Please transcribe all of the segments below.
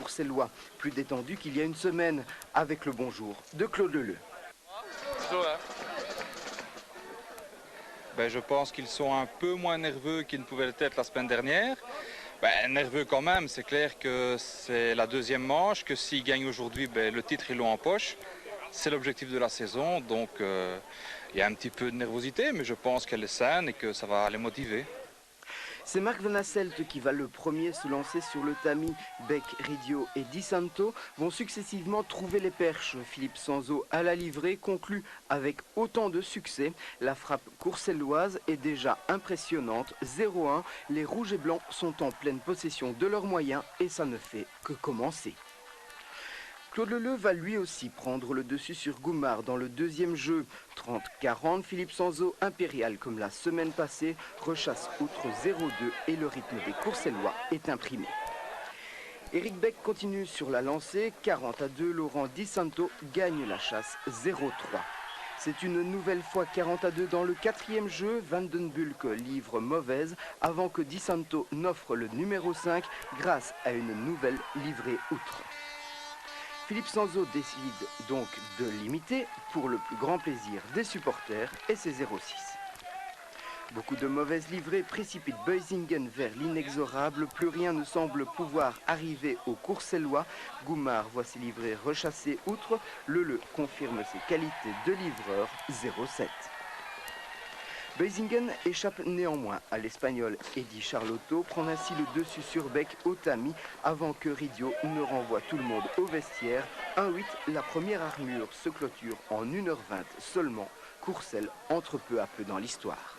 Courcellois, plus détendus qu'il y a une semaine, avec le bonjour de Claude Leleu. Je pense qu'ils sont un peu moins nerveux qu'ils ne pouvaient l'être la semaine dernière. Nerveux quand même, c'est clair que c'est la deuxième manche, que s'ils gagnent aujourd'hui, le titre ils l'ont en poche. C'est l'objectif de la saison, donc il y a un petit peu de nervosité, mais je pense qu'elle est saine et que ça va les motiver. C'est Marc Van Asselt qui va le premier se lancer sur le tamis. Beck, Ridio et Di Santo vont successivement trouver les perches. Philippe Sanzo à la livrée conclut avec autant de succès. La frappe courcelloise est déjà impressionnante. 0-1, les rouges et blancs sont en pleine possession de leurs moyens et ça ne fait que commencer. Claude Leleu va lui aussi prendre le dessus sur Goumard dans le deuxième jeu. 30-40, Philippe Sanzo, impérial comme la semaine passée, rechasse outre 0-2 et le rythme des Courcellois est imprimé. Eric Beck continue sur la lancée, 40-2, Laurent Di Santo gagne la chasse 0-3. C'est une nouvelle fois 40-2 dans le quatrième jeu, Vandenbulk livre mauvaise avant que Di Santo n'offre le numéro 5 grâce à une nouvelle livrée outre. Philippe Sanzo décide donc de limiter pour le plus grand plaisir des supporters et c'est 0-6. Beaucoup de mauvaises livrées précipitent Beusingen vers l'inexorable. Plus rien ne semble pouvoir arriver aux Courcellois. Goumard voit ses livrées rechassées outre. Leleu confirme ses qualités de livreur 0-7. Beusingen échappe néanmoins à l'Espagnol. Eddie Charlotto prend ainsi le dessus sur Beck au tamis avant que Ridio ne renvoie tout le monde au vestiaire. 1-8, la première armure se clôture en 1h20 seulement. Courcelles entre peu à peu dans l'histoire.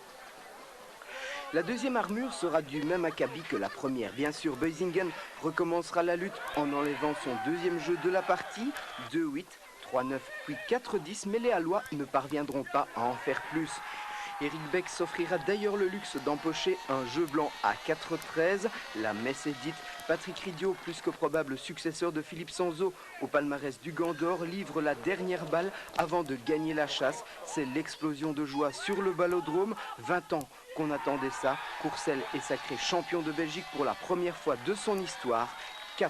La deuxième armure sera du même acabit que la première. Bien sûr, Beusingen recommencera la lutte en enlevant son deuxième jeu de la partie. 2-8, 3-9 puis 4-10, mais les Hallois ne parviendront pas à en faire plus. Eric Beck s'offrira d'ailleurs le luxe d'empocher un jeu blanc à 4-13. La messe est dite. Patrick Ridio, plus que probable successeur de Philippe Sanzo au palmarès du Gant d'Or, livre la dernière balle avant de gagner la chasse. C'est l'explosion de joie sur le Ballodrome. 20 ans qu'on attendait ça. Courcelles est sacré champion de Belgique pour la première fois de son histoire. 4-15,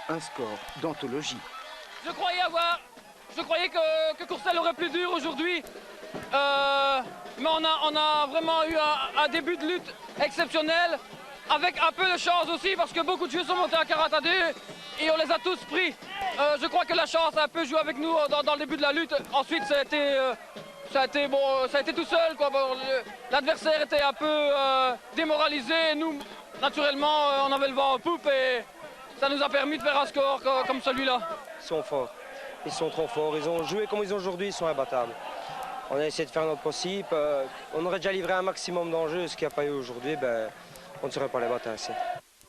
un score d'anthologie. Je croyais que Courcelles aurait plus dur aujourd'hui. Mais on a vraiment eu un début de lutte exceptionnel, avec un peu de chance aussi, parce que beaucoup de jeux sont montés à 40-2 et on les a tous pris. Je crois que la chance a un peu joué avec nous dans le début de la lutte. Ensuite, ça a été tout seul. L'adversaire était un peu démoralisé. Nous, naturellement, on avait le vent en poupe et ça nous a permis de faire un score comme celui-là. Ils sont forts, ils sont trop forts. Ils ont joué comme ils ont aujourd'hui, ils sont imbattables. On a essayé de faire notre possible. On aurait déjà livré un maximum d'enjeux. Ce qu'il n'y a pas eu aujourd'hui, on ne serait pas les battre ainsi.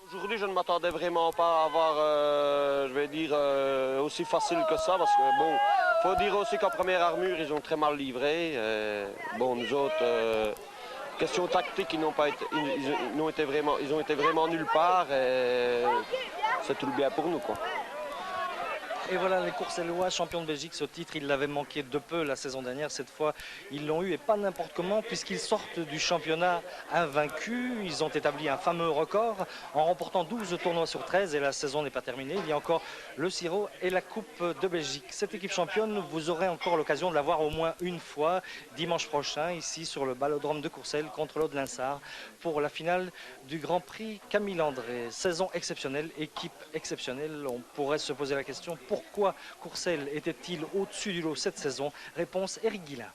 Aujourd'hui, je ne m'attendais vraiment pas à avoir, aussi facile que ça. Parce que, bon, faut dire aussi qu'en première armure, ils ont très mal livré. Nous autres, question tactique, ils ont été vraiment nulle part. C'est tout le bien pour nous, quoi. Et voilà, les Courcellois, champions de Belgique, ce titre, ils l'avaient manqué de peu la saison dernière. Cette fois, ils l'ont eu et pas n'importe comment, puisqu'ils sortent du championnat invaincus. Ils ont établi un fameux record en remportant 12 tournois sur 13 et la saison n'est pas terminée. Il y a encore le Siro et la Coupe de Belgique. Cette équipe championne, vous aurez encore l'occasion de la voir au moins une fois dimanche prochain, ici sur le Ballodrome de Courcelles contre l'Aude-Linsart pour la finale du Grand Prix Camille André. Saison exceptionnelle, équipe exceptionnelle. On pourrait se poser la question, pourquoi Courcelles était-il au-dessus du lot cette saison? Réponse Eric Guillain.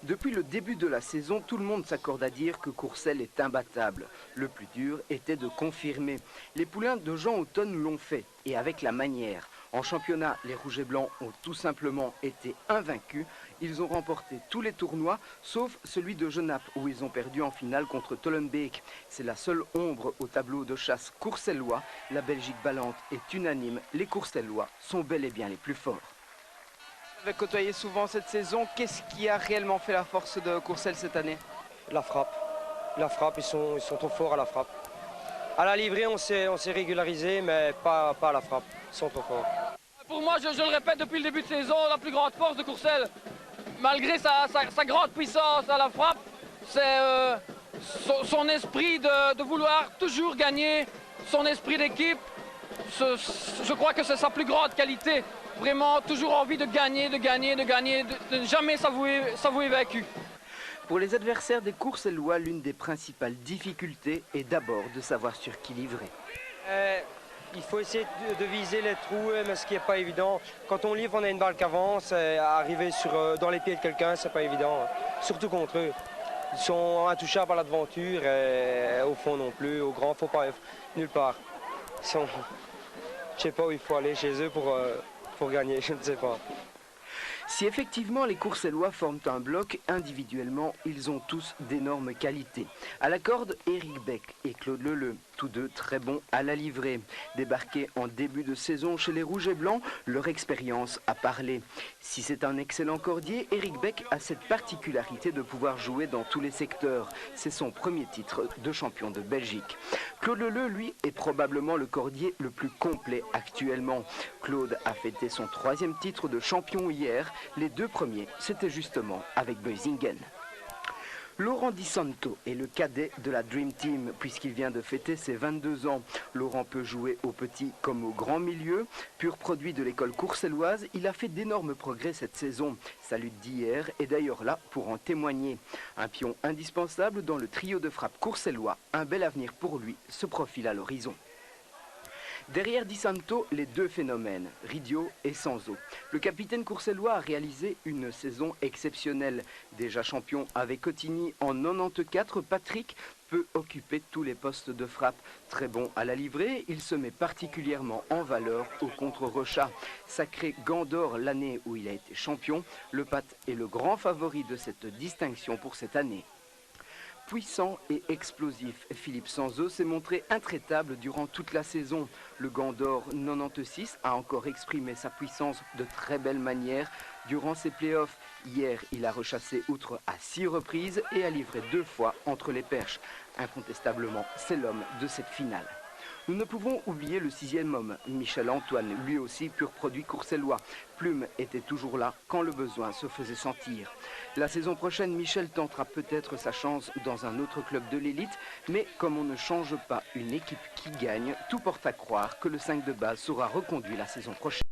Depuis le début de la saison, tout le monde s'accorde à dire que Courcelles est imbattable. Le plus dur était de confirmer. Les poulains de Jean Houghton l'ont fait, et avec la manière. En championnat, les Rouges et Blancs ont tout simplement été invaincus. Ils ont remporté tous les tournois, sauf celui de Genappe, où ils ont perdu en finale contre Tollenbeek. C'est la seule ombre au tableau de chasse courcellois. La Belgique ballante est unanime. Les Courcellois sont bel et bien les plus forts. Vous avez côtoyé souvent cette saison. Qu'est-ce qui a réellement fait la force de Courcelles cette année? La frappe. La frappe, ils sont trop forts à la frappe. À la livrée, on s'est régularisé, mais pas à la frappe. Ils sont trop forts. Pour moi, je le répète depuis le début de saison, la plus grande force de Courcelles, malgré sa grande puissance à la frappe, c'est son esprit de vouloir toujours gagner, son esprit d'équipe. je crois que c'est sa plus grande qualité. Vraiment, toujours envie de gagner, de jamais s'avouer vaincu. Pour les adversaires des Courcellois, l'une des principales difficultés est d'abord de savoir sur qui livrer. Il faut essayer de viser les trous, mais ce qui n'est pas évident. Quand on livre, on a une balle qui avance, arriver dans les pieds de quelqu'un, c'est pas évident. Surtout contre eux. Ils sont intouchables par l'aventure, au fond non plus, au grand, faut pas nulle part. Je ne sais pas où il faut aller chez eux pour gagner, je ne sais pas. Si effectivement les Courcellois forment un bloc, individuellement, ils ont tous d'énormes qualités. À la corde, Éric Beck et Claude Leleu, tous deux très bons à la livrée. Débarqués en début de saison chez les Rouges et Blancs, leur expérience a parlé. Si c'est un excellent cordier, Éric Beck a cette particularité de pouvoir jouer dans tous les secteurs. C'est son premier titre de champion de Belgique. Claude Leleu, lui, est probablement le cordier le plus complet actuellement. Claude a fêté son 3e titre de champion hier. Les 2 premiers, c'était justement avec Beuzingen. Laurent Di Santo est le cadet de la Dream Team puisqu'il vient de fêter ses 22 ans. Laurent peut jouer au petit comme au grand milieu. Pur produit de l'école courcelloise, il a fait d'énormes progrès cette saison. Sa lutte d'hier est d'ailleurs là pour en témoigner. Un pion indispensable dans le trio de frappe courcellois. Un bel avenir pour lui se profile à l'horizon. Derrière Di Santo, les 2 phénomènes, Ridio et Sanzo. Le capitaine courcellois a réalisé une saison exceptionnelle. Déjà champion avec Cotigny en 94, Patrick peut occuper tous les postes de frappe. Très bon à la livrée, il se met particulièrement en valeur au contre-rechat. Sacré gant d'or l'année où il a été champion, le Pat est le grand favori de cette distinction pour cette année. Puissant et explosif, Philippe Sanzo s'est montré intraitable durant toute la saison. Le gant d'or 96 a encore exprimé sa puissance de très belle manière durant ses playoffs. Hier, il a rechassé outre à 6 reprises et a livré 2 fois entre les perches. Incontestablement, c'est l'homme de cette finale. Nous ne pouvons oublier le 6e homme, Michel Antoine, lui aussi pur produit courcellois. Plume était toujours là quand le besoin se faisait sentir. La saison prochaine, Michel tentera peut-être sa chance dans un autre club de l'élite, mais comme on ne change pas une équipe qui gagne, tout porte à croire que le 5 de base sera reconduit la saison prochaine.